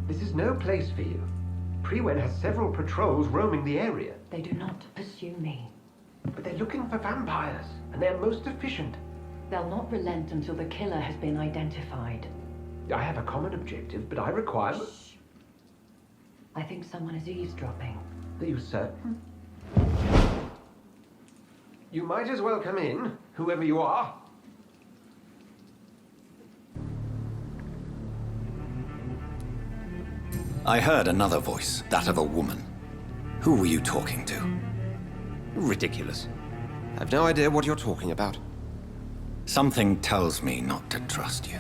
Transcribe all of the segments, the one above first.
This is no place for you. Prewen has several patrols roaming the area. They do not pursue me. But they're looking for vampires, and they're most efficient. They'll not relent until the killer has been identified. I have a common objective, but I require... Shh. I think someone is eavesdropping. Are you certain? You might as well come in, whoever you are. I heard another voice, that of a woman. Who were you talking to? Ridiculous. I've no idea what you're talking about. Something tells me not to trust you.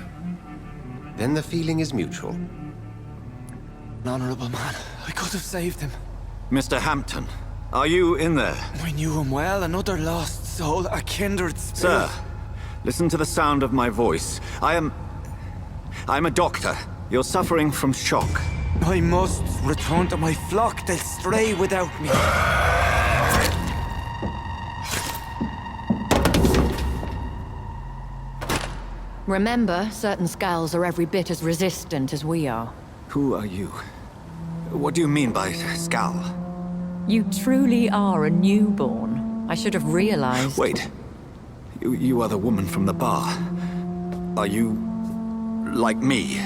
Then the feeling is mutual. An honorable man. I could have saved him. Mr. Hampton, are you in there? We knew him well, another lost soul, a kindred spirit. Sir, listen to the sound of my voice. I'm a doctor. You're suffering from shock. I must return to my flock. They'll stray without me. Remember, certain skulls are every bit as resistant as we are. Who are you? What do you mean by Skal? You truly are a newborn. I should have realized. Wait. You are the woman from the bar. Are you... like me?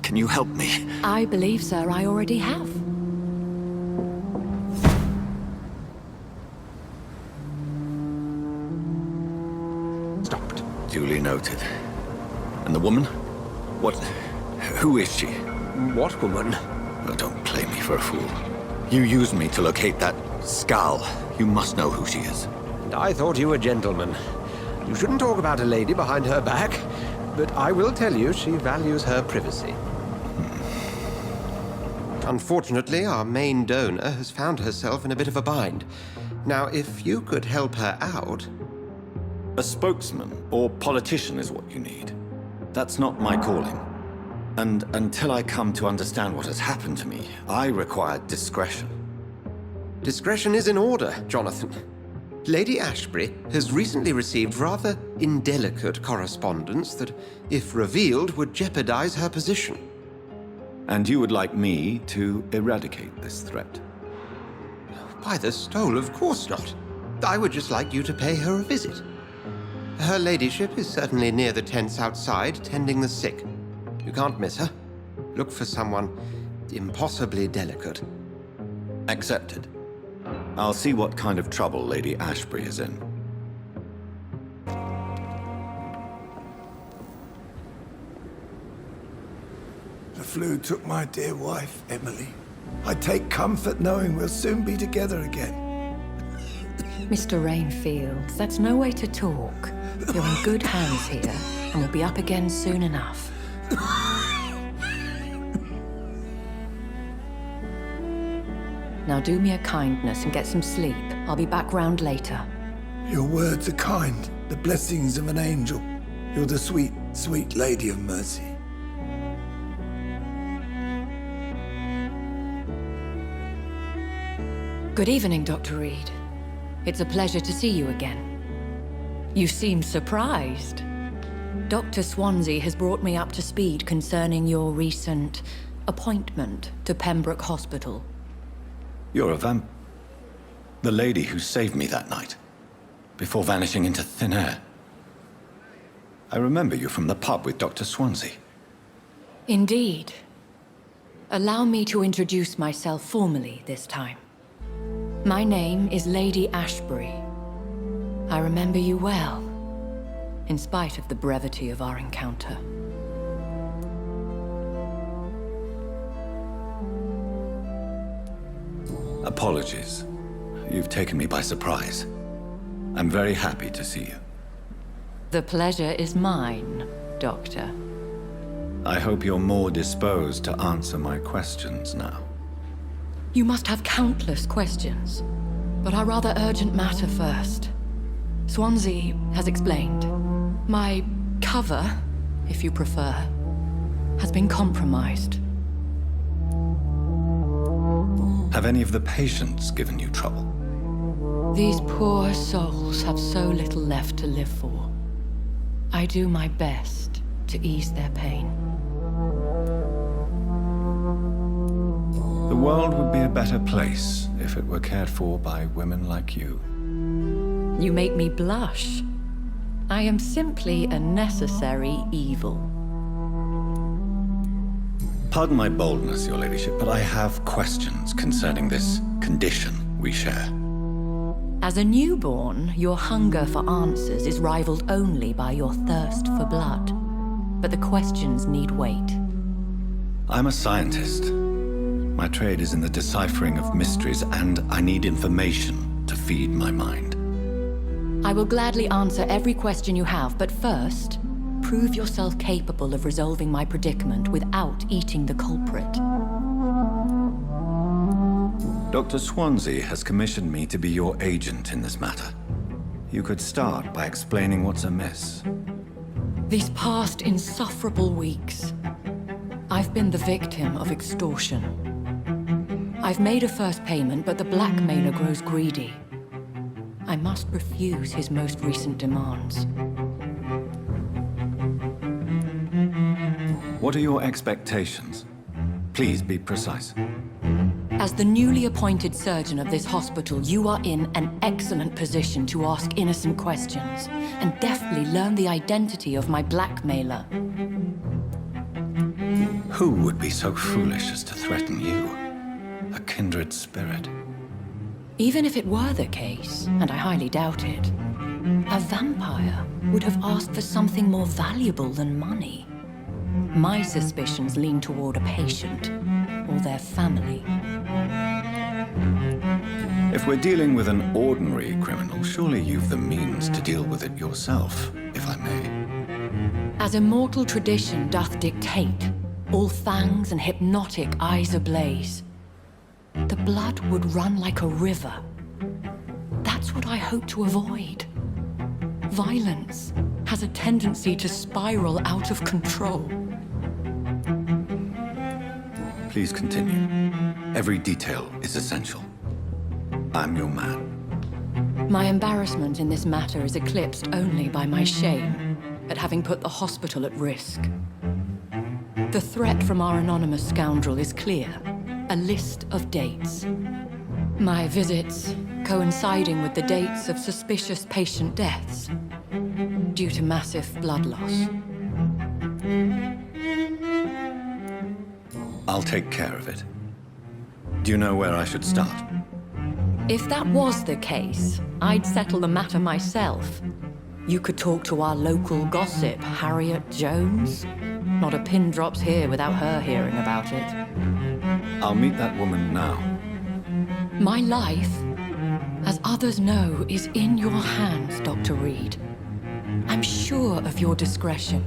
Can you help me? I believe, sir, I already have. Stopped. Duly noted. And the woman? What... who is she? What woman? Oh, don't play me for a fool. You used me to locate that Skal. You must know who she is. And I thought you a gentleman. You shouldn't talk about a lady behind her back, but I will tell you she values her privacy. Unfortunately, our main donor has found herself in a bit of a bind. Now, if you could help her out... A spokesman or politician is what you need. That's not my calling. And until I come to understand what has happened to me, I require discretion. Discretion is in order, Jonathan. Lady Ashbury has recently received rather indelicate correspondence that, if revealed, would jeopardize her position. And you would like me to eradicate this threat? By the stole, of course not. I would just like you to pay her a visit. Her ladyship is certainly near the tents outside, tending the sick. You can't miss her. Look for someone impossibly delicate. Accepted. I'll see what kind of trouble Lady Ashbury is in. The flu took my dear wife, Emily. I take comfort knowing we'll soon be together again. Mr. Rainfield, that's no way to talk. You're in good hands here, and we'll be up again soon enough. Now do me a kindness and get some sleep. I'll be back round later. Your words are kind, the blessings of an angel. You're the sweet, sweet Lady of Mercy. Good evening, Dr. Reid. It's a pleasure to see you again. You seem surprised. Dr. Swansea has brought me up to speed concerning your recent appointment to Pembroke Hospital. You're a the lady who saved me that night, before vanishing into thin air. I remember you from the pub with Dr. Swansea. Indeed. Allow me to introduce myself formally this time. My name is Lady Ashbury. I remember you well, in spite of the brevity of our encounter. Apologies. You've taken me by surprise. I'm very happy to see you. The pleasure is mine, Doctor. I hope you're more disposed to answer my questions now. You must have countless questions, but our rather urgent matter first. Swansea has explained. My cover, if you prefer, has been compromised. Have any of the patients given you trouble? These poor souls have so little left to live for. I do my best to ease their pain. world would be a better place if it were cared for by women like you. You make me blush. I am simply a necessary evil. Pardon my boldness, your ladyship, but I have questions concerning this condition we share. As a newborn, your hunger for answers is rivaled only by your thirst for blood. But the questions need wait. I'm a scientist. My trade is in the deciphering of mysteries, and I need information to feed my mind. I will gladly answer every question you have, but first, prove yourself capable of resolving my predicament without eating the culprit. Dr. Swansea has commissioned me to be your agent in this matter. You could start by explaining what's amiss. These past insufferable weeks, I've been the victim of extortion. I've made a first payment, but the blackmailer grows greedy. I must refuse his most recent demands. What are your expectations? Please be precise. As the newly appointed surgeon of this hospital, you are in an excellent position to ask innocent questions and deftly learn the identity of my blackmailer. Who would be so foolish as to threaten you? A kindred spirit. Even if it were the case, and I highly doubt it, a vampire would have asked for something more valuable than money. My suspicions lean toward a patient or their family. If we're dealing with an ordinary criminal, surely you've the means to deal with it yourself, if I may. As immortal tradition doth dictate, all fangs and hypnotic eyes ablaze, the blood would run like a river. That's what I hope to avoid. Violence has a tendency to spiral out of control. Please continue. Every detail is essential. I'm your man. My embarrassment in this matter is eclipsed only by my shame at having put the hospital at risk. The threat from our anonymous scoundrel is clear. A list of dates. My visits coinciding with the dates of suspicious patient deaths due to massive blood loss. I'll take care of it. Do you know where I should start? If that was the case, I'd settle the matter myself. You could talk to our local gossip, Harriet Jones. Not a pin drops here without her hearing about it. I'll meet that woman now. My life, as others know, is in your hands, Dr. Reid. I'm sure of your discretion,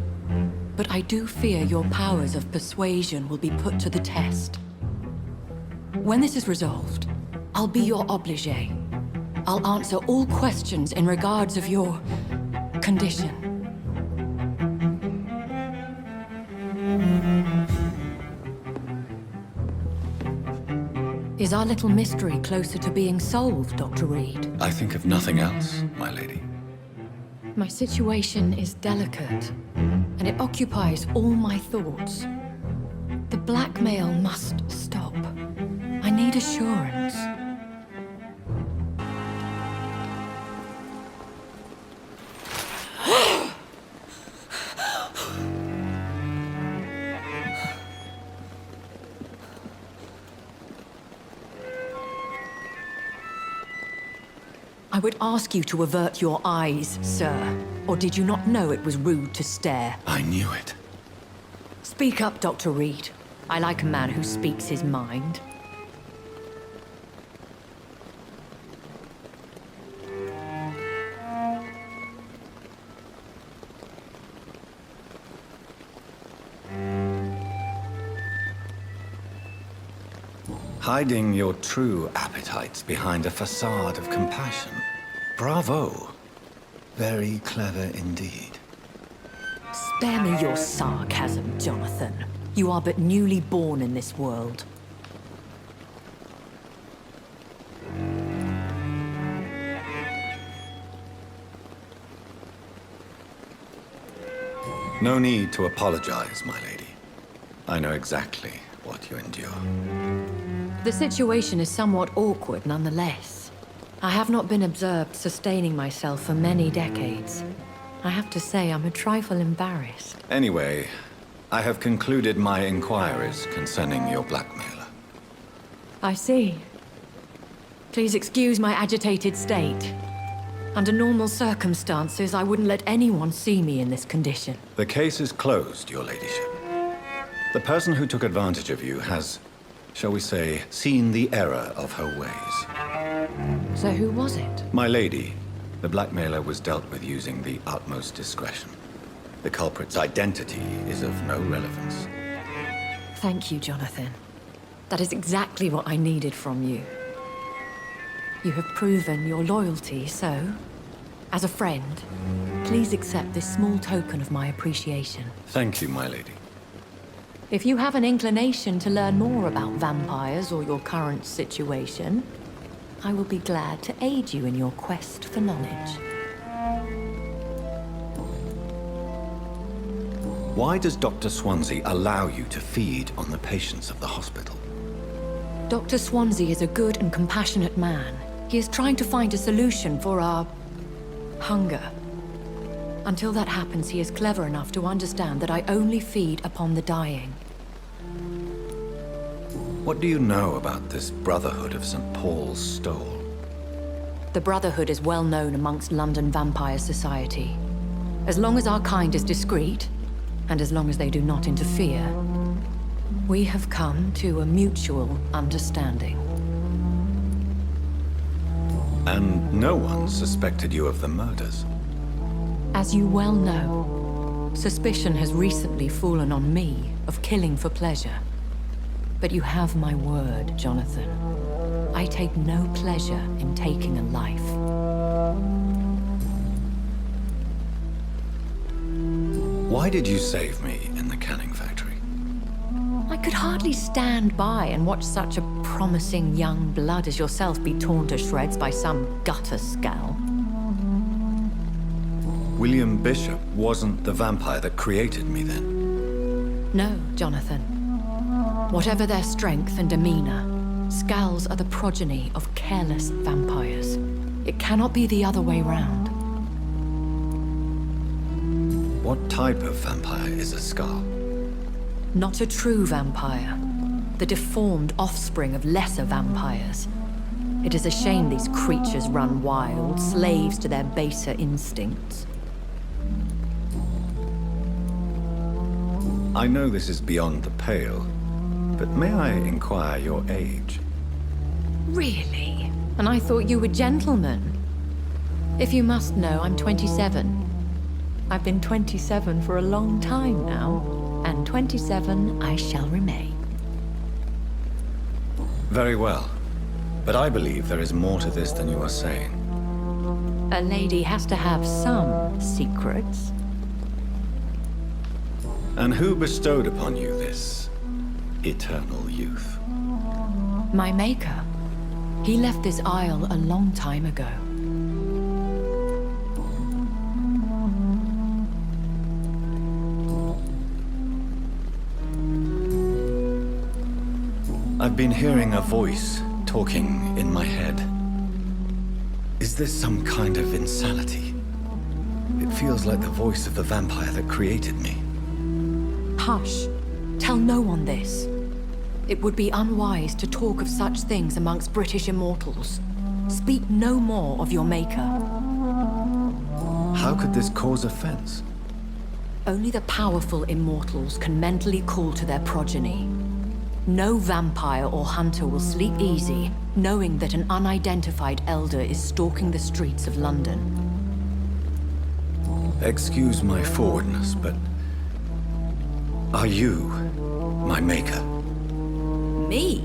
but I do fear your powers of persuasion will be put to the test. When this is resolved, I'll be your obligé. I'll answer all questions in regards of your condition. Is our little mystery closer to being solved, Dr. Reid? I think of nothing else, my lady. My situation is delicate, and it occupies all my thoughts. The blackmail must stop. I need assurance. I would ask you to avert your eyes, sir. Or did you not know it was rude to stare? I knew it. Speak up, Dr. Reid. I like a man who speaks his mind. Hiding your true appetites behind a facade of compassion. Bravo. Very clever indeed. Spare me your sarcasm, Jonathan. You are but newly born in this world. No need to apologize, my lady. I know exactly what you endure. The situation is somewhat awkward nonetheless. I have not been observed sustaining myself for many decades. I have to say I'm a trifle embarrassed. Anyway, I have concluded my inquiries concerning your blackmailer. I see. Please excuse my agitated state. Under normal circumstances, I wouldn't let anyone see me in this condition. The case is closed, your ladyship. The person who took advantage of you has, shall we say, seen the error of her ways. So who was it? My lady, the blackmailer was dealt with using the utmost discretion. The culprit's identity is of no relevance. Thank you, Jonathan. That is exactly what I needed from you. You have proven your loyalty, so, as a friend, please accept this small token of my appreciation. Thank you, my lady. If you have an inclination to learn more about vampires or your current situation, I will be glad to aid you in your quest for knowledge. Why does Dr. Swansea allow you to feed on the patients of the hospital? Dr. Swansea is a good and compassionate man. He is trying to find a solution for our hunger. Until that happens, he is clever enough to understand that I only feed upon the dying. What do you know about this Brotherhood of St. Paul's Stole? The Brotherhood is well known amongst London Vampire Society. As long as our kind is discreet, and as long as they do not interfere, we have come to a mutual understanding. And no one suspected you of the murders? As you well know, suspicion has recently fallen on me of killing for pleasure. But you have my word, Jonathan. I take no pleasure in taking a life. Why did you save me in the canning factory? I could hardly stand by and watch such a promising young blood as yourself be torn to shreds by some gutter scowl. William Bishop wasn't the vampire that created me then? No, Jonathan. Whatever their strength and demeanor, Scowls are the progeny of careless vampires. It cannot be the other way round. What type of vampire is a Skull? Not a true vampire. The deformed offspring of lesser vampires. It is a shame these creatures run wild, slaves to their baser instincts. I know this is beyond the pale, but may I inquire your age? Really? And I thought you were gentlemen. If you must know, I'm 27. I've been 27 for a long time now, and 27 I shall remain. Very well, but I believe there is more to this than you are saying. A lady has to have some secrets. And who bestowed upon you this eternal youth? My maker. He left this isle a long time ago. I've been hearing a voice talking in my head. Is this some kind of insanity? It feels like the voice of the vampire that created me. Hush. Tell no one this. It would be unwise to talk of such things amongst British immortals. Speak no more of your maker. How could this cause offense? Only the powerful immortals can mentally call to their progeny. No vampire or hunter will sleep easy, knowing that an unidentified elder is stalking the streets of London. Excuse my forwardness, but are you my maker? Me?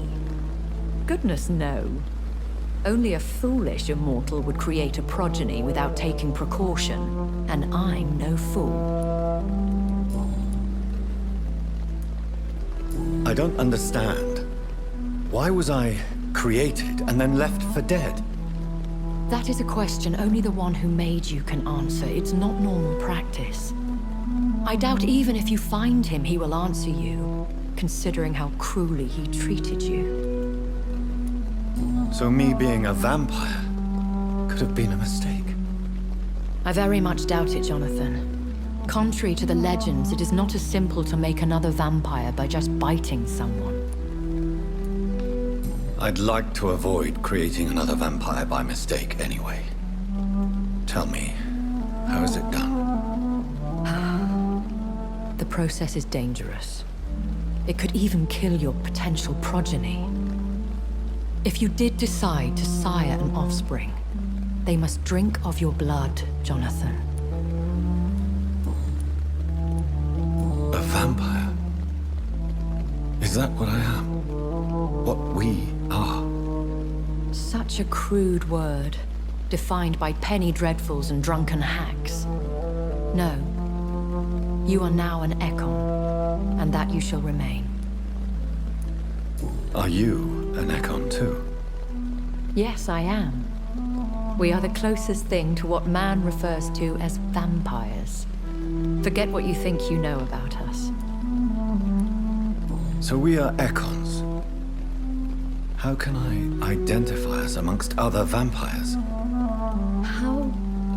Goodness, no. Only a foolish immortal would create a progeny without taking precaution, and I'm no fool. I don't understand. Why was I created and then left for dead? That is a question only the one who made you can answer. It's not normal practice. I doubt even if you find him, he will answer you. considering how cruelly he treated you. So me being a vampire could have been a mistake. I very much doubt it, Jonathan. Contrary to the legends, it is not as simple to make another vampire by just biting someone. I'd like to avoid creating another vampire by mistake anyway. Tell me, how is it done? The process is dangerous. It could even kill your potential progeny. If you did decide to sire an offspring, they must drink of your blood, Jonathan. A vampire? Is that what I am? What we are? Such a crude word, defined by penny dreadfuls and drunken hacks. No. You are now an Ekon, and that you shall remain. Are you an Ekon too? Yes, I am. We are the closest thing to what man refers to as vampires. Forget what you think you know about us. So we are Ekons. How can I identify us amongst other vampires? How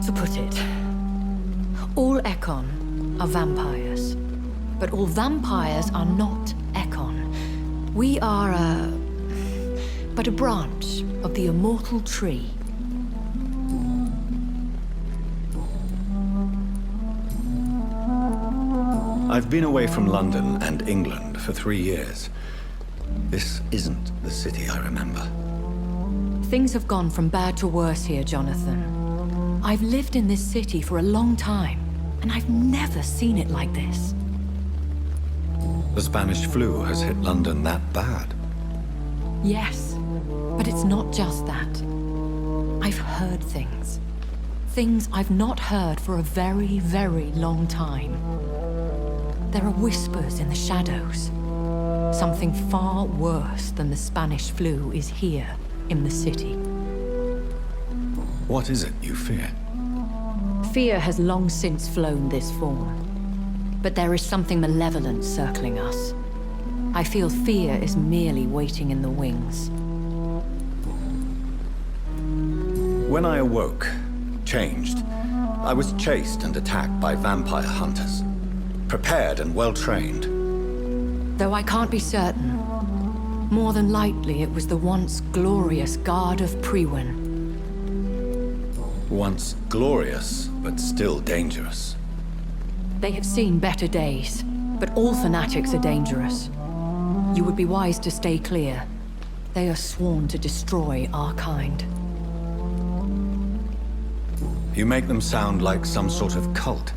to put it? All Ekon are vampires. But all vampires are not Ekon. We are but a branch of the immortal tree. I've been away from London and England for 3 years. This isn't the city I remember. Things have gone from bad to worse here, Jonathan. I've lived in this city for a long time, and I've never seen it like this. The Spanish flu has hit London that bad. Yes, but it's not just that. I've heard things. Things I've not heard for a very, very long time. There are whispers in the shadows. Something far worse than the Spanish flu is here in the city. What is it you fear? Fear has long since flown this form. But there is something malevolent circling us. I feel fear is merely waiting in the wings. When I awoke, changed, I was chased and attacked by vampire hunters. Prepared and well-trained. Though I can't be certain, more than likely it was the once glorious Guard of Priwen. Once glorious, but still dangerous. They have seen better days, but all fanatics are dangerous. You would be wise to stay clear. They are sworn to destroy our kind. You make them sound like some sort of cult.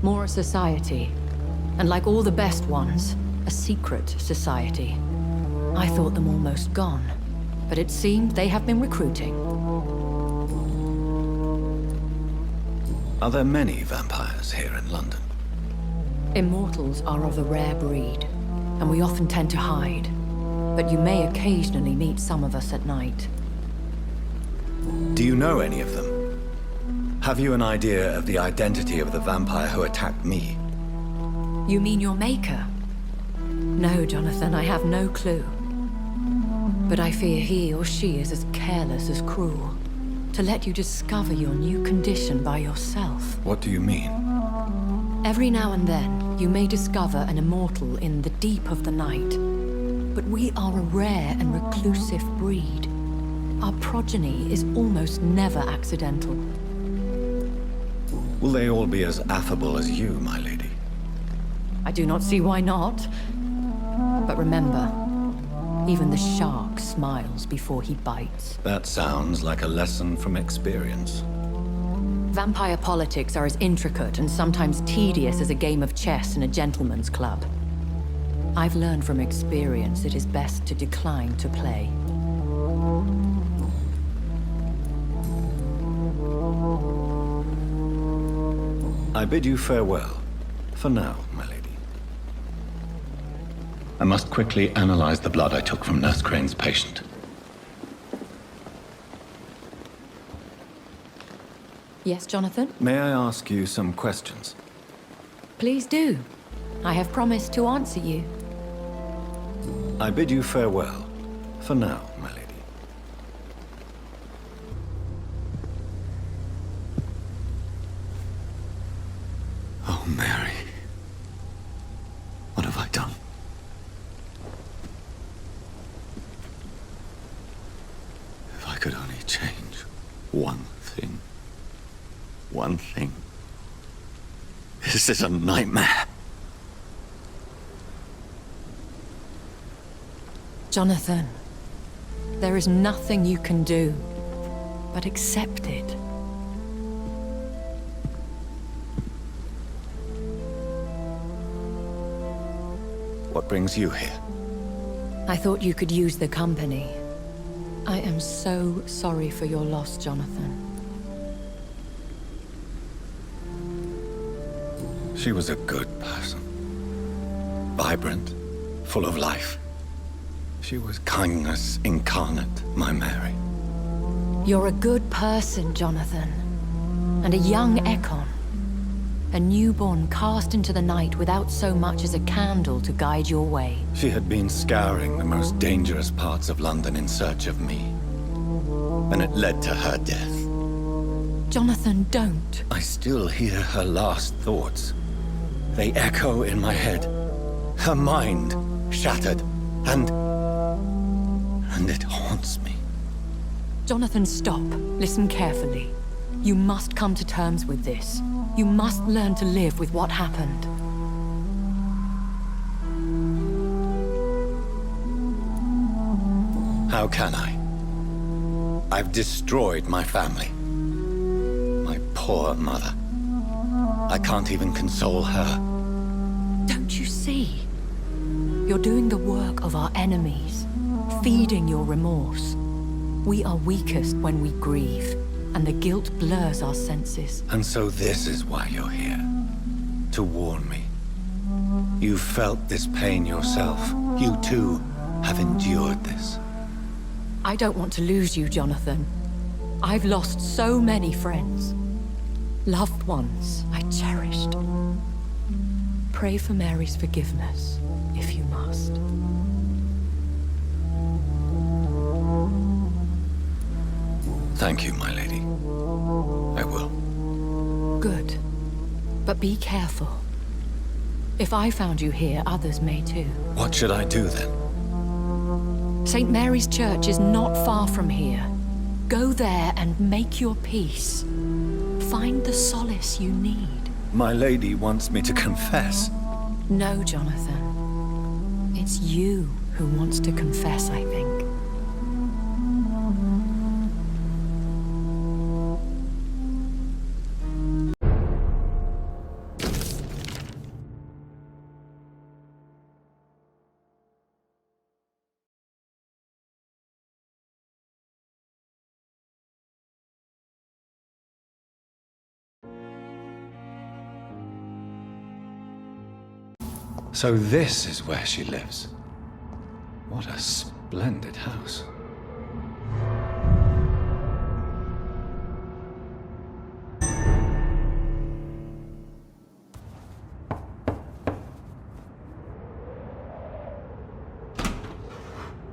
More a society, and like all the best ones, a secret society. I thought them almost gone, but it seemed they have been recruiting. Are there many vampires here in London? Immortals are of a rare breed, and we often tend to hide. But you may occasionally meet some of us at night. Do you know any of them? Have you an idea of the identity of the vampire who attacked me? You mean your maker? No, Jonathan, I have no clue. But I fear he or she is as careless as cruel. To let you discover your new condition by yourself. What do you mean? Every now and then, you may discover an immortal in the deep of the night. But we are a rare and reclusive breed. Our progeny is almost never accidental. Will they all be as affable as you, my lady? I do not see why not. But remember, even the shark smiles before he bites. That sounds like a lesson from experience. Vampire politics are as intricate and sometimes tedious as a game of chess in a gentleman's club. I've learned from experience it is best to decline to play. I bid you farewell. For now, my lady. I must quickly analyze the blood I took from Nurse Crane's patient. Yes, Jonathan? May I ask you some questions? Please do. I have promised to answer you. I bid you farewell. For now, my lady. Oh, Mary. What have I done? If I could only change one thing. One thing. This is a nightmare. Jonathan, there is nothing you can do but accept it. What brings you here? I thought you could use the company. I am so sorry for your loss, Jonathan. She was a good person. Vibrant, full of life. She was kindness incarnate, my Mary. You're a good person, Jonathan. And a young Ekon. A newborn cast into the night without so much as a candle to guide your way. She had been scouring the most dangerous parts of London in search of me. And it led to her death. Jonathan, don't. I still hear her last thoughts. They echo in my head. Her mind shattered, and it haunts me. Jonathan, stop. Listen carefully. You must come to terms with this. You must learn to live with what happened. How can I? I've destroyed my family. My poor mother. I can't even console her. Don't you see? You're doing the work of our enemies, feeding your remorse. We are weakest when we grieve, and the guilt blurs our senses. And so this is why you're here. To warn me. You've felt this pain yourself. You too have endured this. I don't want to lose you, Jonathan. I've lost so many friends. Loved ones I cherished. Pray for Mary's forgiveness, if you must. Thank you, my lady. I will. Good. But be careful. If I found you here, others may too. What should I do then? St. Mary's Church is not far from here. Go there and make your peace. Find the solace you need. My lady wants me to confess. No, Jonathan. It's you who wants to confess, I think. So this is where she lives. What a splendid house.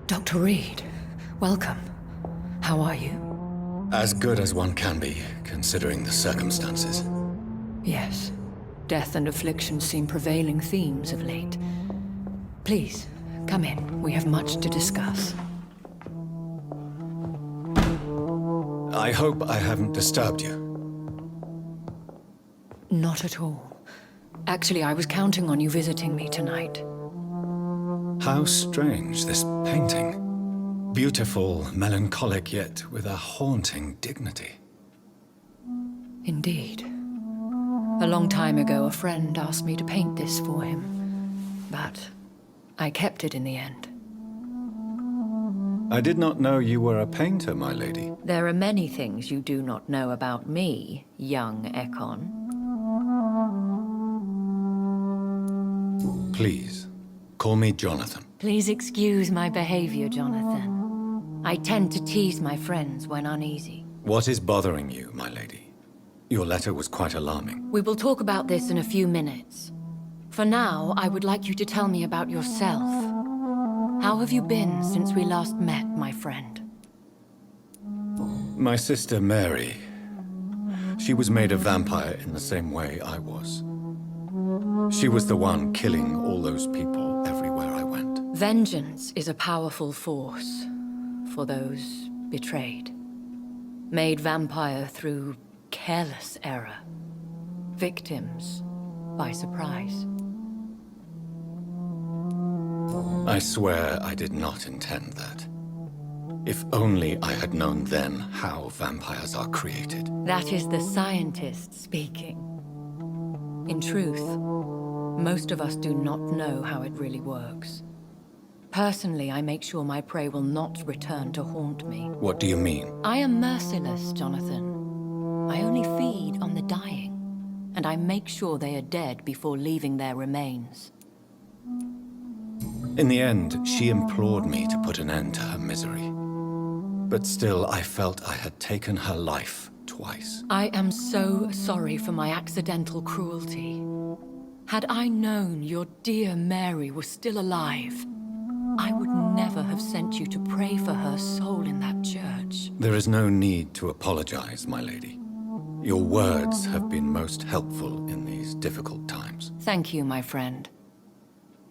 Dr. Reid, welcome. How are you? As good as one can be, considering the circumstances. Yes. Death and affliction seem prevailing themes of late. Please, come in. We have much to discuss. I hope I haven't disturbed you. Not at all. Actually, I was counting on you visiting me tonight. How strange, this painting. Beautiful, melancholic, yet with a haunting dignity. Indeed. A long time ago, a friend asked me to paint this for him. But I kept it in the end. I did not know you were a painter, my lady. There are many things you do not know about me, young Ekon. Please, call me Jonathan. Please excuse my behavior, Jonathan. I tend to tease my friends when uneasy. What is bothering you, my lady? Your letter was quite alarming. We will talk about this in a few minutes. For now, I would like you to tell me about yourself. How have you been since we last met, my friend? My sister Mary. She was made a vampire in the same way I was. She was the one killing all those people everywhere I went. Vengeance is a powerful force for those betrayed. Made vampire through careless error. Victims by surprise. I swear I did not intend that. If only I had known then how vampires are created. That is the scientist speaking. In truth, most of us do not know how it really works. Personally, I make sure my prey will not return to haunt me. What do you mean? I am merciless, Jonathan. I only feed on the dying, and I make sure they are dead before leaving their remains. In the end, she implored me to put an end to her misery. But still, I felt I had taken her life twice. I am so sorry for my accidental cruelty. Had I known your dear Mary was still alive, I would never have sent you to pray for her soul in that church. There is no need to apologize, my lady. Your words have been most helpful in these difficult times. Thank you, my friend.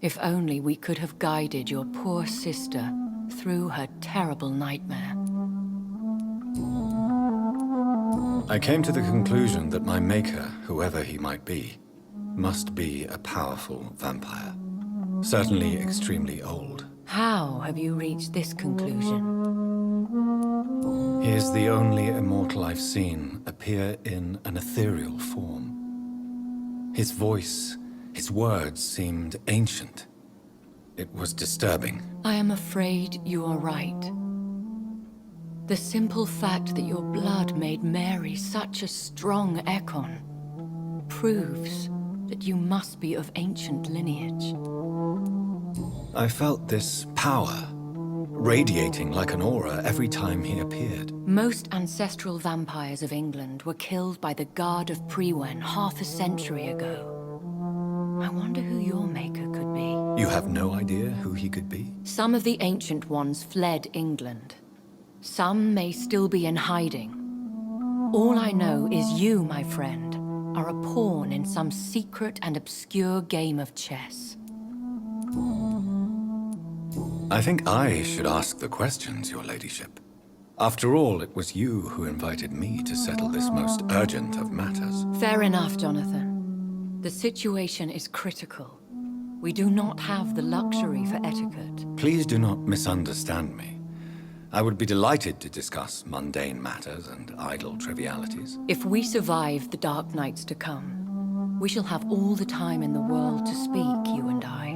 If only we could have guided your poor sister through her terrible nightmare. I came to the conclusion that my maker, whoever he might be, must be a powerful vampire. Certainly extremely old. How have you reached this conclusion? He is the only immortal I've seen appear in an ethereal form. His voice, his words seemed ancient. It was disturbing. I am afraid you are right. The simple fact that your blood made Mary such a strong Ekon proves that you must be of ancient lineage. I felt this power radiating like an aura every time he appeared. Most ancestral vampires of England were killed by the Guard of Priwen half a century ago. I wonder who your maker could be. You have no idea who he could be? Some of the ancient ones fled England. Some may still be in hiding. All I know is you, my friend, are a pawn in some secret and obscure game of chess. I think I should ask the questions, your ladyship. After all, it was you who invited me to settle this most urgent of matters. Fair enough, Jonathan. The situation is critical. We do not have the luxury for etiquette. Please do not misunderstand me. I would be delighted to discuss mundane matters and idle trivialities. If we survive the dark nights to come, we shall have all the time in the world to speak, you and I.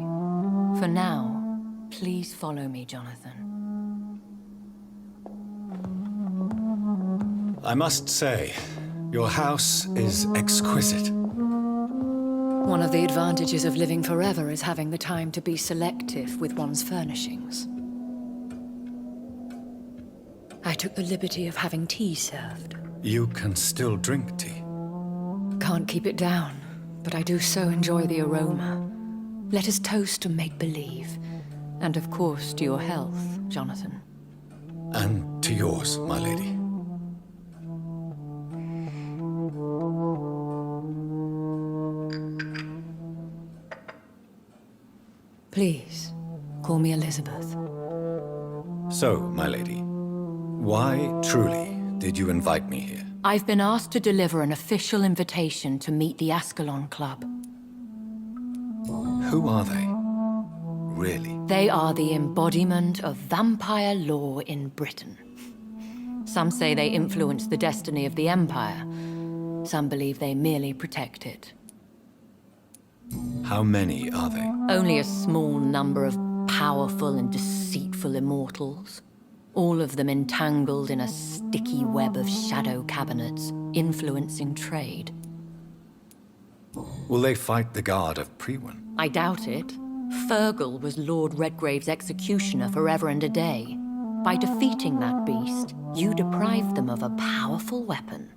For now, please follow me, Jonathan. I must say, your house is exquisite. One of the advantages of living forever is having the time to be selective with one's furnishings. I took the liberty of having tea served. You can still drink tea. Can't keep it down, but I do so enjoy the aroma. Let us toast to make-believe. And of course, to your health, Jonathan. And to yours, my lady. Please, call me Elizabeth. So, my lady, why, truly, did you invite me here? I've been asked to deliver an official invitation to meet the Ascalon Club. Who are they? Really? They are the embodiment of vampire law in Britain. Some say they influence the destiny of the Empire. Some believe they merely protect it. How many are they? Only a small number of powerful and deceitful immortals. All of them entangled in a sticky web of shadow cabinets, influencing trade. Will they fight the Guard of Priwen? I doubt it. Fergal was Lord Redgrave's executioner forever and a day. By defeating that beast, you deprived them of a powerful weapon.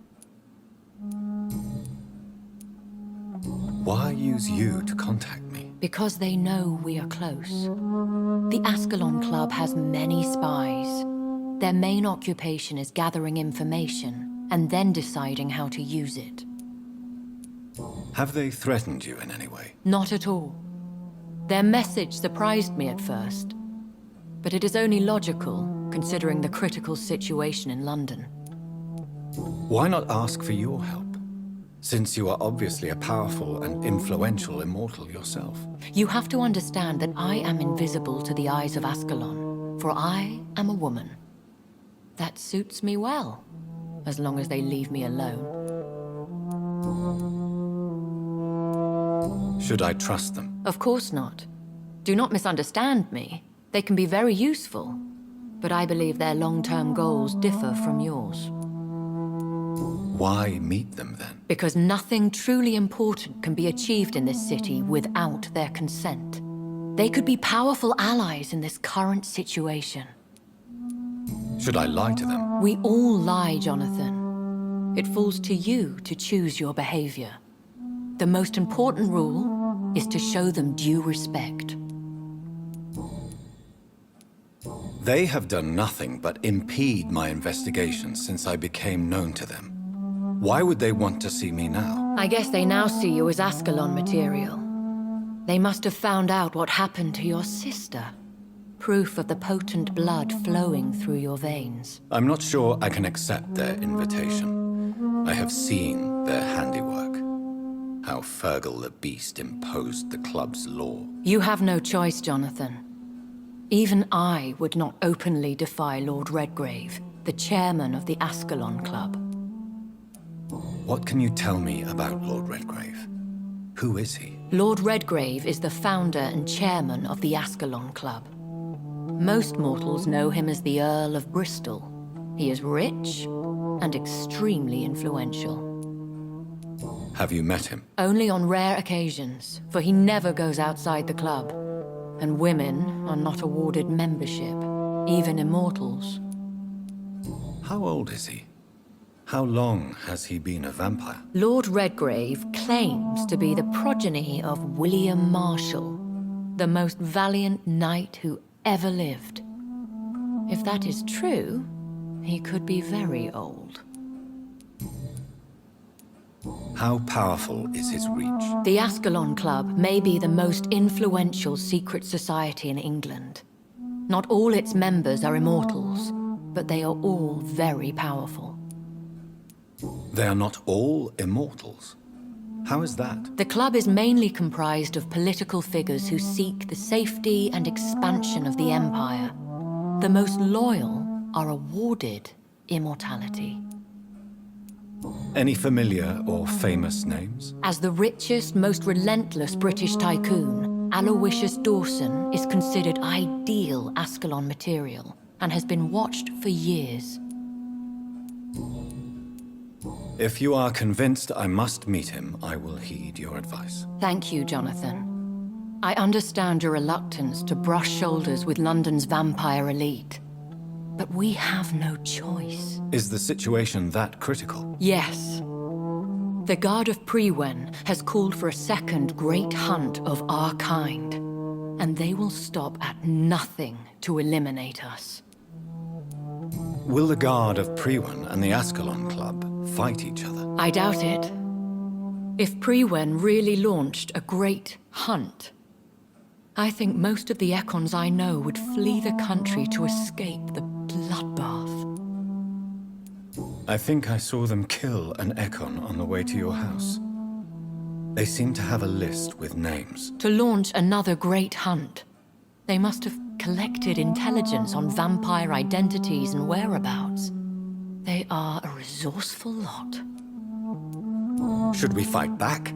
Why use you to contact me? Because they know we are close. The Ascalon Club has many spies. Their main occupation is gathering information and then deciding how to use it. Have they threatened you in any way? Not at all. Their message surprised me at first, but it is only logical, considering the critical situation in London. Why not ask for your help? Since you are obviously a powerful and influential immortal yourself. You have to understand that I am invisible to the eyes of Ascalon, for I am a woman. That suits me well, as long as they leave me alone. Should I trust them? Of course not. Do not misunderstand me. They can be very useful, but I believe their long-term goals differ from yours. Why meet them then? Because nothing truly important can be achieved in this city without their consent. They could be powerful allies in this current situation. Should I lie to them? We all lie, Jonathan. It falls to you to choose your behavior. The most important rule is to show them due respect. They have done nothing but impede my investigation since I became known to them. Why would they want to see me now? I guess they now see you as Ascalon material. They must have found out what happened to your sister. Proof of the potent blood flowing through your veins. I'm not sure I can accept their invitation. I have seen their handiwork. How Fergal the Beast imposed the club's law. You have no choice, Jonathan. Even I would not openly defy Lord Redgrave, the chairman of the Ascalon Club. What can you tell me about Lord Redgrave? Who is he? Lord Redgrave is the founder and chairman of the Ascalon Club. Most mortals know him as the Earl of Bristol. He is rich and extremely influential. Have you met him? Only on rare occasions, for he never goes outside the club. And women are not awarded membership, even immortals. How old is he? How long has he been a vampire? Lord Redgrave claims to be the progeny of William Marshall, the most valiant knight who ever lived. If that is true, he could be very old. How powerful is his reach? The Ascalon Club may be the most influential secret society in England. Not all its members are immortals, but they are all very powerful. They are not all immortals. How is that? The club is mainly comprised of political figures who seek the safety and expansion of the Empire. The most loyal are awarded immortality. Any familiar or famous names? As the richest, most relentless British tycoon, Aloysius Dawson is considered ideal Ascalon material and has been watched for years. If you are convinced I must meet him, I will heed your advice. Thank you, Jonathan. I understand your reluctance to brush shoulders with London's vampire elite. But we have no choice. Is the situation that critical? Yes. The Guard of Prewen has called for a second great hunt of our kind, and they will stop at nothing to eliminate us. Will the Guard of Prewen and the Ascalon Club fight each other? I doubt it. If Prewen really launched a great hunt, I think most of the Ekons I know would flee the country to escape the bloodbath. I think I saw them kill an Ekon on the way to your house. They seem to have a list with names. To launch another great hunt, they must have collected intelligence on vampire identities and whereabouts. They are a resourceful lot. Should we fight back?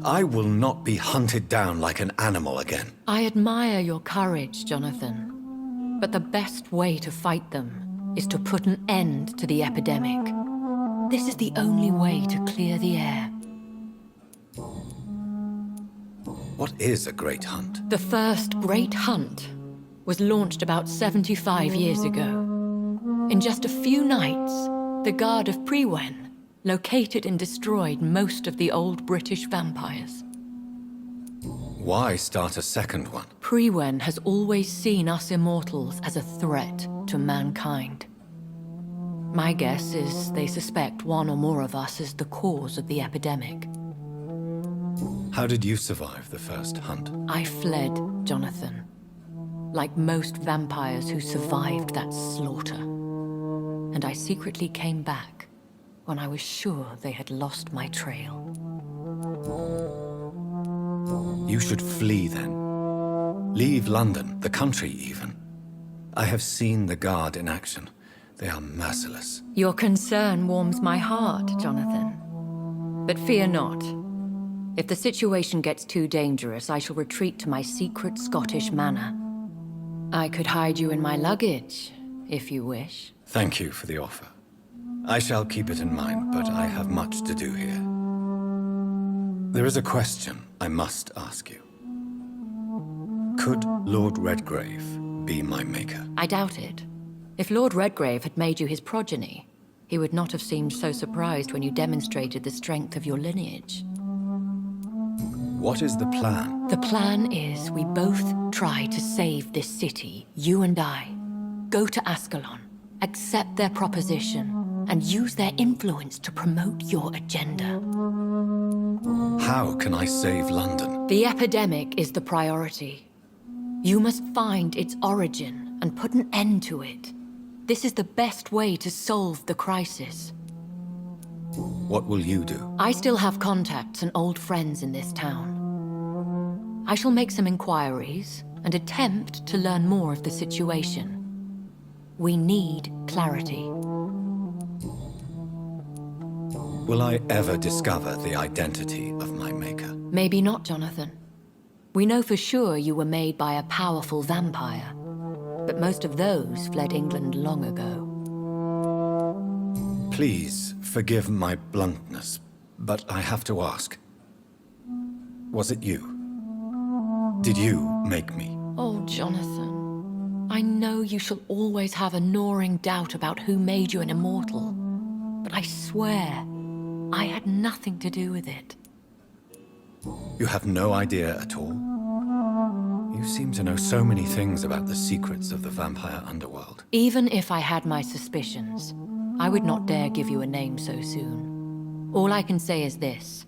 I will not be hunted down like an animal again. I admire your courage, Jonathan. But the best way to fight them is to put an end to the epidemic. This is the only way to clear the air. What is a great hunt? The first great hunt was launched about 75 years ago. In just a few nights, the Guard of Prewen located and destroyed most of the old British vampires. Why start a second one? Priwen has always seen us immortals as a threat to mankind. My guess is they suspect one or more of us is the cause of the epidemic. How did you survive the first hunt? I fled, Jonathan. Like most vampires who survived that slaughter. And I secretly came back when I was sure they had lost my trail. You should flee then. Leave London, the country even. I have seen the Guard in action. They are merciless. Your concern warms my heart, Jonathan. But fear not. If the situation gets too dangerous, I shall retreat to my secret Scottish manor. I could hide you in my luggage, if you wish. Thank you for the offer. I shall keep it in mind, but I have much to do here. There is a question I must ask you. Could Lord Redgrave be my maker? I doubt it. If Lord Redgrave had made you his progeny, he would not have seemed so surprised when you demonstrated the strength of your lineage. What is the plan? The plan is we both try to save this city, you and I. Go to Ascalon, accept their proposition, and use their influence to promote your agenda. How can I save London? The epidemic is the priority. You must find its origin and put an end to it. This is the best way to solve the crisis. What will you do? I still have contacts and old friends in this town. I shall make some inquiries and attempt to learn more of the situation. We need clarity. Will I ever discover the identity of my maker? Maybe not, Jonathan. We know for sure you were made by a powerful vampire, but most of those fled England long ago. Please forgive my bluntness, but I have to ask. Was it you? Did you make me? Oh, Jonathan. I know you shall always have a gnawing doubt about who made you an immortal, but I swear, I had nothing to do with it. You have no idea at all? You seem to know so many things about the secrets of the vampire underworld. Even if I had my suspicions, I would not dare give you a name so soon. All I can say is this.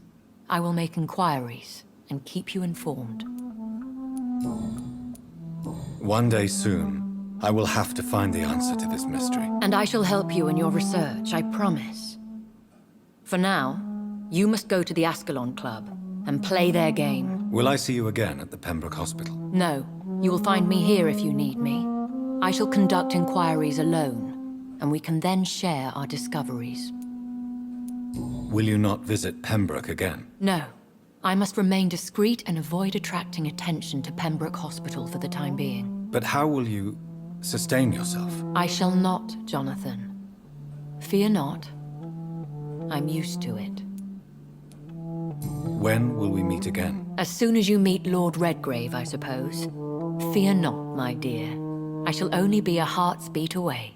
I will make inquiries and keep you informed. One day soon, I will have to find the answer to this mystery. And I shall help you in your research, I promise. For now, you must go to the Ascalon Club and play their game. Will I see you again at the Pembroke Hospital? No, you will find me here if you need me. I shall conduct inquiries alone, and we can then share our discoveries. Will you not visit Pembroke again? No. I must remain discreet and avoid attracting attention to Pembroke Hospital for the time being. But how will you sustain yourself? I shall not, Jonathan. Fear not. I'm used to it. When will we meet again? As soon as you meet Lord Redgrave, I suppose. Fear not, my dear. I shall only be a heart's beat away.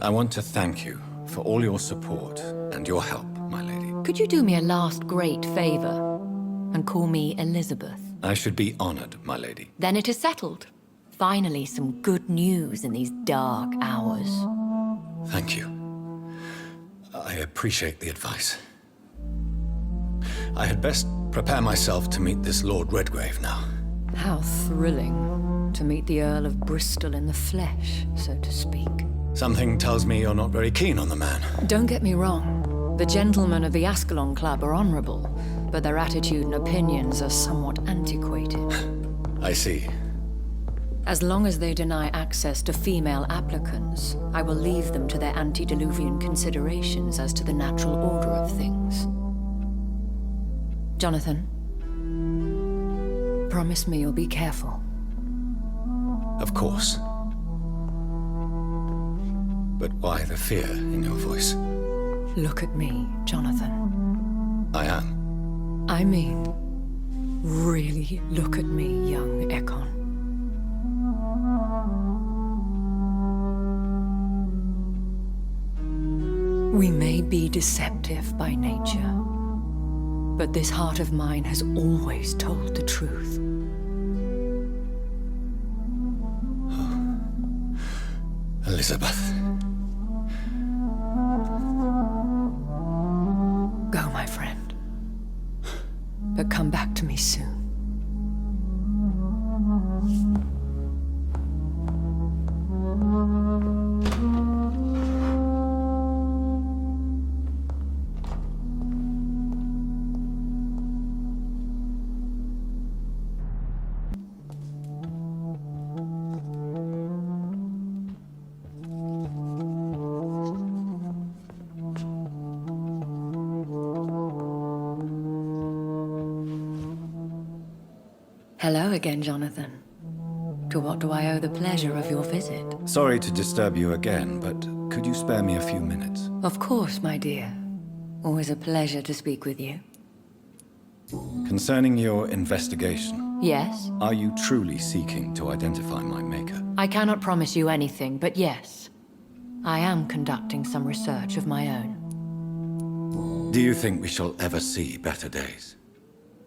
I want to thank you for all your support and your help, my lady. Could you do me a last great favor and call me Elizabeth? I should be honored, my lady. Then it is settled. Finally, some good news in these dark hours. Thank you. I appreciate the advice. I had best prepare myself to meet this Lord Redgrave now. How thrilling to meet the Earl of Bristol in the flesh, so to speak. Something tells me you're not very keen on the man. Don't get me wrong. The gentlemen of the Ascalon Club are honorable, but their attitude and opinions are somewhat antiquated. I see. As long as they deny access to female applicants, I will leave them to their antediluvian considerations as to the natural order of things. Jonathan, promise me you'll be careful. Of course. But why the fear in your voice? Look at me, Jonathan. I am. I mean, really look at me, young Ekon. We may be deceptive by nature, But this heart of mine has always told the truth. Elizabeth. Go, my friend. But come back to me soon. Hello again, Jonathan. To what do I owe the pleasure of your visit? Sorry to disturb you again, but could you spare me a few minutes? Of course, my dear. Always a pleasure to speak with you. Concerning your investigation, Yes? are you truly seeking to identify my maker? I cannot promise you anything, but yes. I am conducting some research of my own. Do you think we shall ever see better days?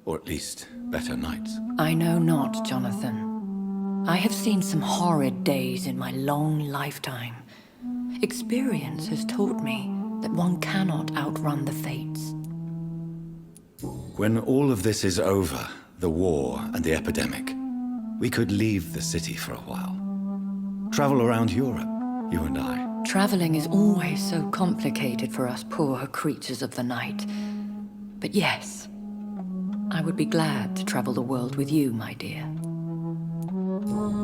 Or at least, better nights? I know not, Jonathan. I have seen some horrid days in my long lifetime. Experience has taught me that one cannot outrun the fates. When all of this is over, the war and the epidemic, we could leave the city for a while. Travel around Europe, you and I. Traveling is always so complicated for us poor creatures of the night. But yes, I would be glad to travel the world with you, my dear.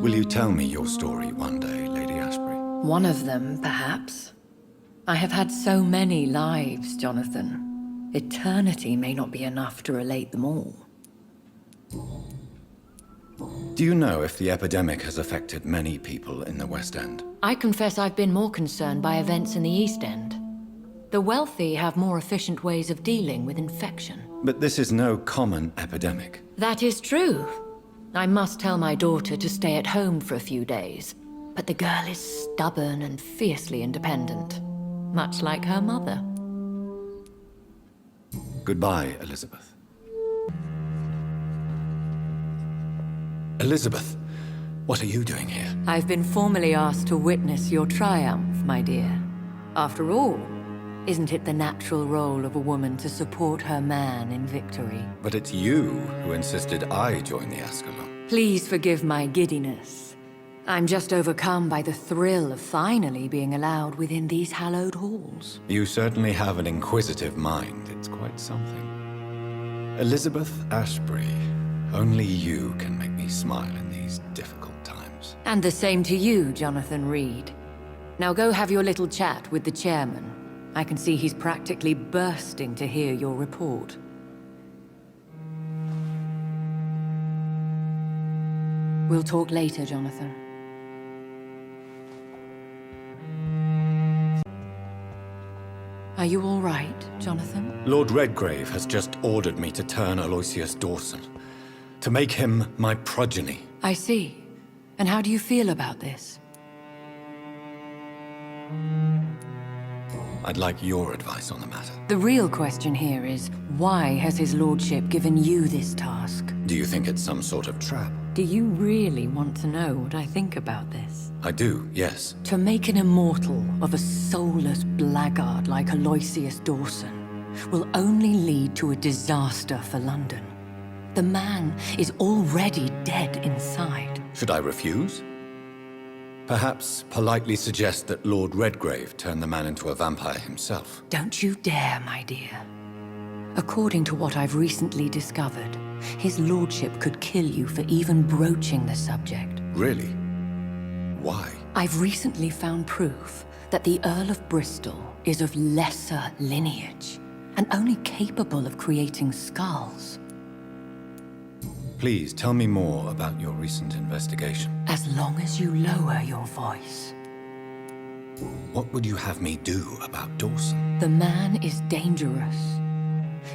Will you tell me your story one day, Lady Ashbury? One of them, perhaps. I have had so many lives, Jonathan. Eternity may not be enough to relate them all. Do you know if the epidemic has affected many people in the West End? I confess I've been more concerned by events in the East End. The wealthy have more efficient ways of dealing with infection. But this is no common epidemic. That is true. I must tell my daughter to stay at home for a few days. But the girl is stubborn and fiercely independent, much like her mother. Goodbye, Elizabeth. Elizabeth, what are you doing here? I've been formally asked to witness your triumph, my dear. After all, isn't it the natural role of a woman to support her man in victory? But it's you who insisted I join the Ascalon. Please forgive my giddiness. I'm just overcome by the thrill of finally being allowed within these hallowed halls. You certainly have an inquisitive mind. It's quite something. Elizabeth Ashbury, only you can make me smile in these difficult times. And the same to you, Jonathan Reid. Now go have your little chat with the chairman. I can see he's practically bursting to hear your report. We'll talk later, Jonathan. Are you all right, Jonathan? Lord Redgrave has just ordered me to turn Aloysius Dawson, to make him my progeny. I see. And how do you feel about this? I'd like your advice on the matter. The real question here is, why has his lordship given you this task? Do you think it's some sort of trap? Do you really want to know what I think about this? I do, yes. To make an immortal of a soulless blackguard like Aloysius Dawson will only lead to a disaster for London. The man is already dead inside. Should I refuse? Perhaps politely suggest that Lord Redgrave turn the man into a vampire himself. Don't you dare, my dear. According to what I've recently discovered, his lordship could kill you for even broaching the subject. Really? Why? I've recently found proof that the Earl of Bristol is of lesser lineage and only capable of creating skulls. Please tell me more about your recent investigation. As long as you lower your voice. What would you have me do about Dawson? The man is dangerous.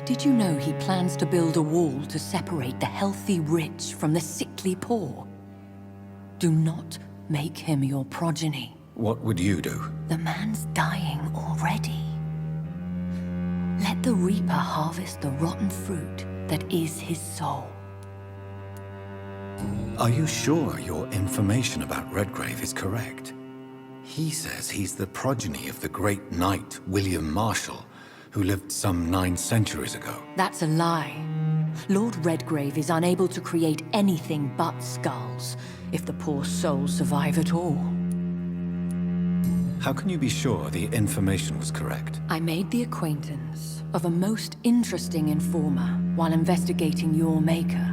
Did you know he plans to build a wall to separate the healthy rich from the sickly poor? Do not make him your progeny. What would you do? The man's dying already. Let the reaper harvest the rotten fruit that is his soul. Are you sure your information about Redgrave is correct? He says he's the progeny of the great knight William Marshall, who lived some 9 centuries ago. That's a lie. Lord Redgrave is unable to create anything but skulls, if the poor soul survive at all. How can you be sure the information was correct? I made the acquaintance of a most interesting informer while investigating your maker,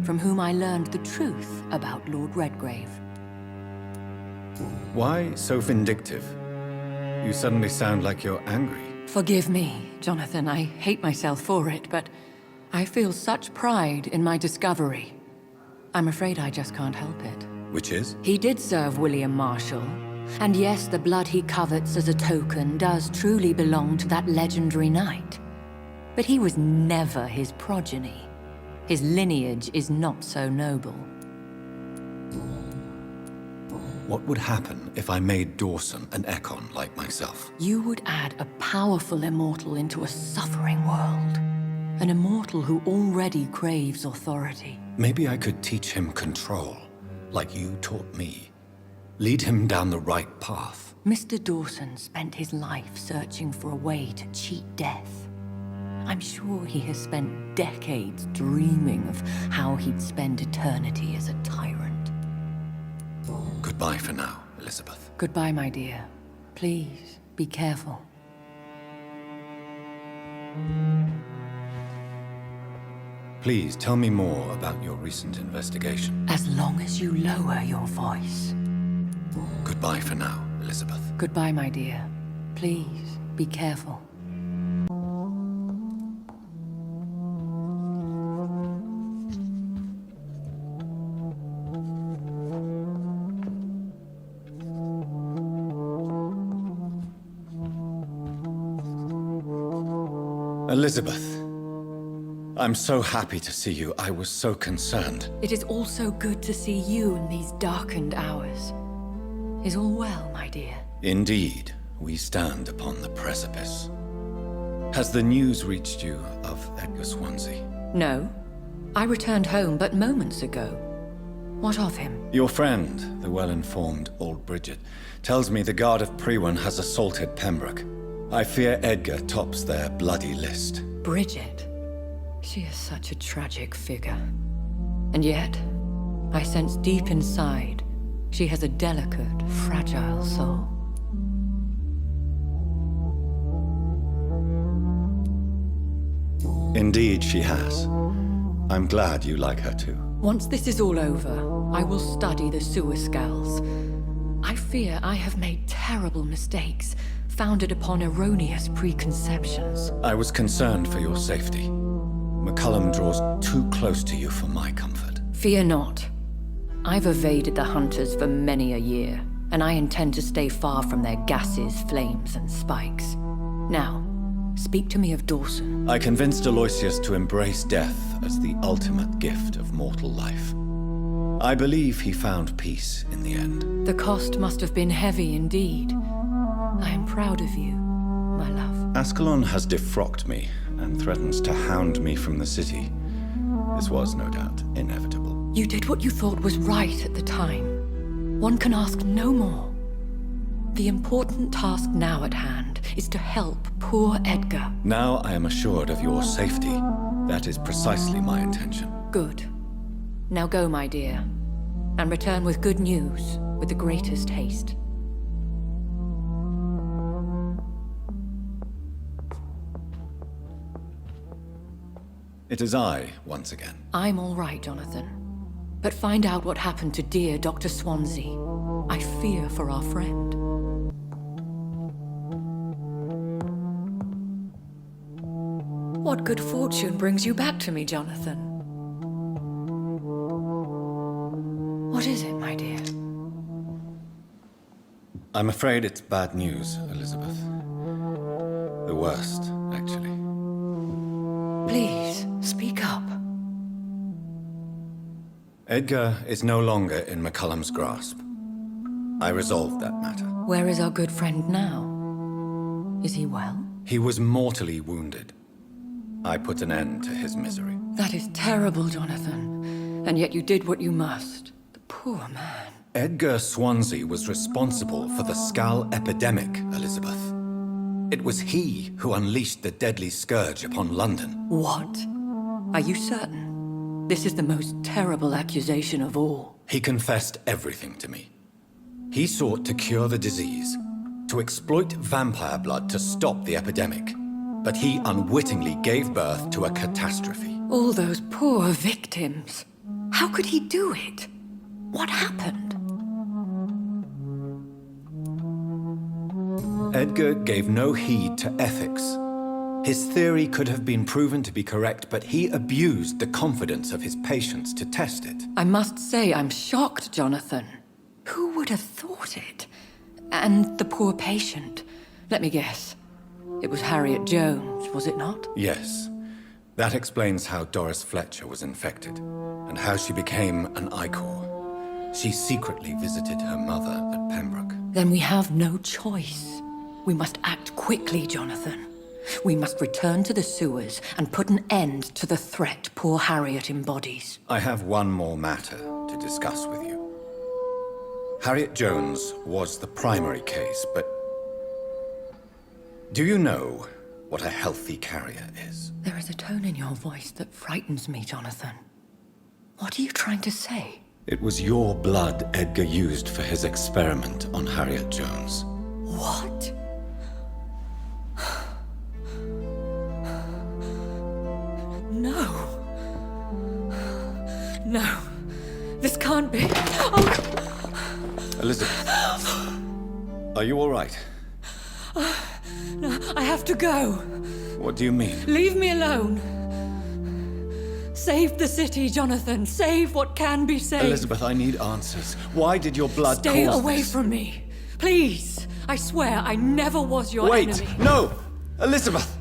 from whom I learned the truth about Lord Redgrave. Why so vindictive? You suddenly sound like you're angry. Forgive me, Jonathan. I hate myself for it, but I feel such pride in my discovery. I'm afraid I just can't help it. Which is? He did serve William Marshall. And yes, the blood he covets as a token does truly belong to that legendary knight. But he was never his progeny. His lineage is not so noble. What would happen if I made Dawson an Ekon like myself? You would add a powerful immortal into a suffering world. An immortal who already craves authority. Maybe I could teach him control, like you taught me. Lead him down the right path. Mr. Dawson spent his life searching for a way to cheat death. I'm sure he has spent decades dreaming of how he'd spend eternity as a tyrant. Goodbye for now, Elizabeth. Goodbye, my dear. Please, be careful. Please tell me more about your recent investigation. As long as you lower your voice. Goodbye for now, Elizabeth. Goodbye, my dear. Please, be careful. Elizabeth, I'm so happy to see you. I was so concerned. It is also good to see you in these darkened hours. Is all well, my dear? Indeed, we stand upon the precipice. Has the news reached you of Edgar Swansea? No. I returned home but moments ago. What of him? Your friend, the well-informed old Bridget, tells me the Guard of Priwen has assaulted Pembroke. I fear Edgar tops their bloody list. Bridget? She is such a tragic figure. And yet, I sense deep inside, she has a delicate, fragile soul. Indeed, she has. I'm glad you like her too. Once this is all over, I will study the sewer skulls. I fear I have made terrible mistakes, founded upon erroneous preconceptions. I was concerned for your safety. McCullum draws too close to you for my comfort. Fear not. I've evaded the hunters for many a year, and I intend to stay far from their gases, flames, and spikes. Now, speak to me of Dawson. I convinced Aloysius to embrace death as the ultimate gift of mortal life. I believe he found peace in the end. The cost must have been heavy indeed. I am proud of you, my love. Ascalon has defrocked me and threatens to hound me from the city. This was, no doubt, inevitable. You did what you thought was right at the time. One can ask no more. The important task now at hand is to help poor Edgar. Now I am assured of your safety. That is precisely my intention. Good. Now go, my dear, and return with good news with the greatest haste. It is I, once again. I'm all right, Jonathan. But find out what happened to dear Dr. Swansea. I fear for our friend. What good fortune brings you back to me, Jonathan? What is it, my dear? I'm afraid it's bad news, Elizabeth. The worst, actually. Please, speak up. Edgar is no longer in McCullum's grasp. I resolved that matter. Where is our good friend now? Is he well? He was mortally wounded. I put an end to his misery. That is terrible, Jonathan. And yet you did what you must. The poor man. Edgar Swansea was responsible for the Skull epidemic, Elizabeth. It was he who unleashed the deadly scourge upon London. What? Are you certain? This is the most terrible accusation of all. He confessed everything to me. He sought to cure the disease, to exploit vampire blood to stop the epidemic. But he unwittingly gave birth to a catastrophe. All those poor victims. How could he do it? What happened? Edgar gave no heed to ethics. His theory could have been proven to be correct, but he abused the confidence of his patients to test it. I must say I'm shocked, Jonathan. Who would have thought it? And the poor patient. Let me guess. It was Harriet Jones, was it not? Yes. That explains how Doris Fletcher was infected, and how she became an Ichor. She secretly visited her mother at Pembroke. Then we have no choice. We must act quickly, Jonathan. We must return to the sewers and put an end to the threat poor Harriet embodies. I have one more matter to discuss with you. Harriet Jones was the primary case, but do you know what a healthy carrier is? There is a tone in your voice that frightens me, Jonathan. What are you trying to say? It was your blood Edgar used for his experiment on Harriet Jones. What? No. No. This can't be. Oh. Elizabeth, are you all right? No, I have to go. What do you mean? Leave me alone. Save the city, Jonathan. Save what can be saved. Elizabeth, I need answers. Why did your blood Stay cause away this? from me. Please. I swear I never was your Wait! enemy. No! Elizabeth!